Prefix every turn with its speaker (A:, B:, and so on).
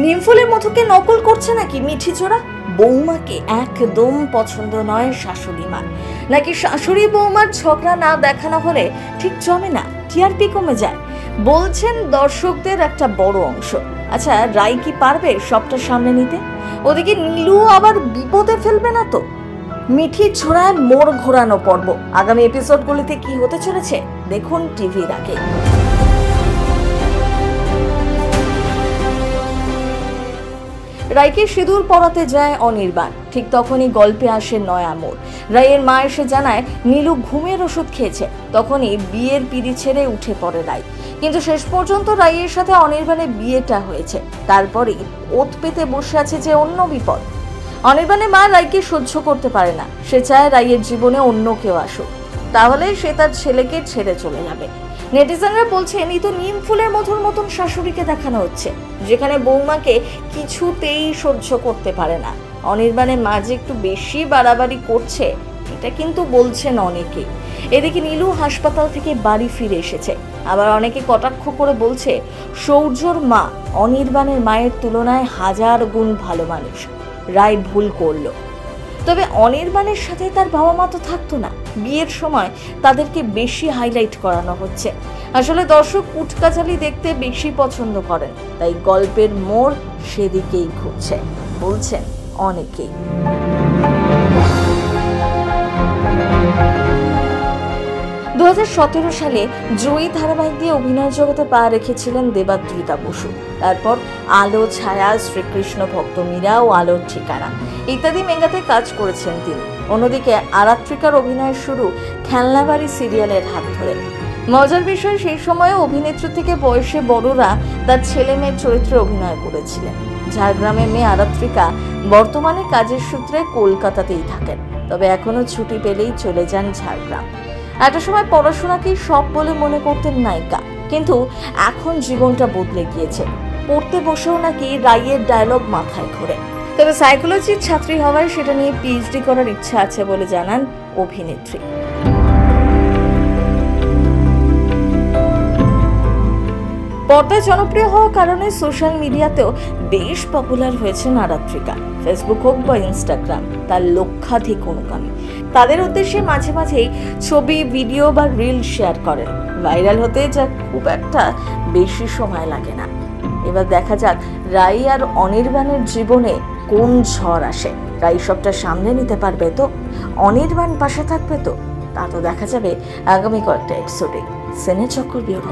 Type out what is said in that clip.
A: নিমফুলের মধুকে নকল করছে নাকি মিঠি ছোড়া? বৌমাকে একদম পছন্দ নয় শাশুড়ি মা, নাকি শাশুড়ি বৌমার ঝগড়া না দেখানো হলে ঠিক জমে না, টিআরপি কমে যায়, বলছেন দর্শকদের একটা বড় অংশ। আচ্ছা, রাই কি পারবে সবটা সামনে নিতে? ওদিকে নীলু আবার বিপদে ফেলবে না তো? মিঠি ছোড়ায় মোড় ঘোরানো পর্ব আগামী এপিসোডগুলিতে কি হতে চলেছে দেখুন টিভির আগে। রাইকে সিঁদুর পরাতে যায় অনির্বাণ, ঠিক তখনই গল্পে আসে নয়া মোড়। রাইয়ের মা এসে জানায় নীলু ঘুমের ওষুধ খেয়েছে। তখনই বিয়ের পিঁড়ি ছেড়ে উঠে পড়ে রাই, কিন্তু শেষ পর্যন্ত রাইয়ের সাথে অনির্বাণের বিয়েটা হয়েছে। তারপরেই ওত পেতে বসে আছে যে অন্য বিপদ। অনির্বাণের মা রাইকে সহ্য করতে পারে না, সে চায় রাইয়ের জীবনে অন্য কেউ আসুক, তাহলে সে তার ছেলেকে ছেড়ে চলে যাবে। নেটিজেনরা বলছেন এই তো নিমফুলের মধুর মতন শাশুড়িকে দেখানো হচ্ছে, যেখানে বৌমাকে কিছুতেই সহ্য করতে পারে না। অনির্বাণের মা যে একটু বেশি বাড়াবাড়ি করছে, এটা কিন্তু বলছেন অনেকেই। এদিকে নীলু হাসপাতাল থেকে বাড়ি ফিরে এসেছে, আবার অনেকে কটাক্ষ করে বলছে সৌর্যর মা অনির্বাণের মায়ের তুলনায় 1000 গুণ ভালো মানুষ, রায় ভুল করলো। তবে অনির্বাণের সাথে তার বাবা মা তো থাকতো না, বিয়ের সময় তাদেরকে বেশি হাইলাইট করানো হচ্ছে। আসলে দর্শক কুটকাচালি দেখতে বেশি পছন্দ করেন, তাই গল্পের মোড় সেদিকেই ঘুরছে, বলছেন অনেকেই। 2017 সালে জয়ী ধারাবাহিক দিয়ে অভিনয় জগতে পা রেখেছিলেন দেবাদ্রিতা বসু। তারপর আলো ছায়া, শ্রীকৃষ্ণ ভক্ত মীরা ও আলোর ঠিকানা ইত্যাদি মেগাতে কাজ করেছেন তিনি। অন্যদিকে আরাত্রিকার অভিনয় শুরু খেলনাবাড়ি সিরিয়ালের হাত ধরে। মজার বিষয়, সেই সময়ে অভিনেত্রী থেকে বয়সে বড়রা তার ছেলে মেয়ের চরিত্রে অভিনয় করেছিলেন। ঝাড়গ্রামের মেয়ে আরাত্রিকা বর্তমানে কাজের সূত্রে কলকাতাতেই থাকেন, তবে এখনো ছুটি পেলেই চলে যান ঝাড়গ্রাম। একটা সময় পড়াশোনাকেই সব বলে মনে করতেন নায়িকা, কিন্তু এখন জীবনটা বদলে গিয়েছে। পড়তে বসেও নাকি রাইয়ের ডায়লগ মাথায় ঘোরে। তবে সাইকোলজির ছাত্রী হওয়ায় সেটা নিয়ে পিএইচডি করার ইচ্ছা আছে বলে জানান অভিনেত্রী। পর্দায় জনপ্রিয় হওয়ার কারণে সোশ্যাল মিডিয়াতেও বেশ পপুলার হয়েছেন আরাত্রিকা। ফেসবুক হোক বা ইনস্টাগ্রাম, তার লক্ষাধিক অনুগামী। তাদের উদ্দেশ্যে মাঝে মাঝেই ছবি, ভিডিও বা রিল শেয়ার করেন। ভাইরাল হতে যা খুব একটা বেশি সময় লাগে না। এবার দেখা যাক রাই আর অনির্বাণের জীবনে কোন ঝড় আসে। রাই সবটা সামনে নিতে পারবে তো? অনির্বাণ পাশে থাকবে তো? তা তো দেখা যাবে আগামী কয়েকটা এপিসোডে। সিনে চক্র ব্যুরো।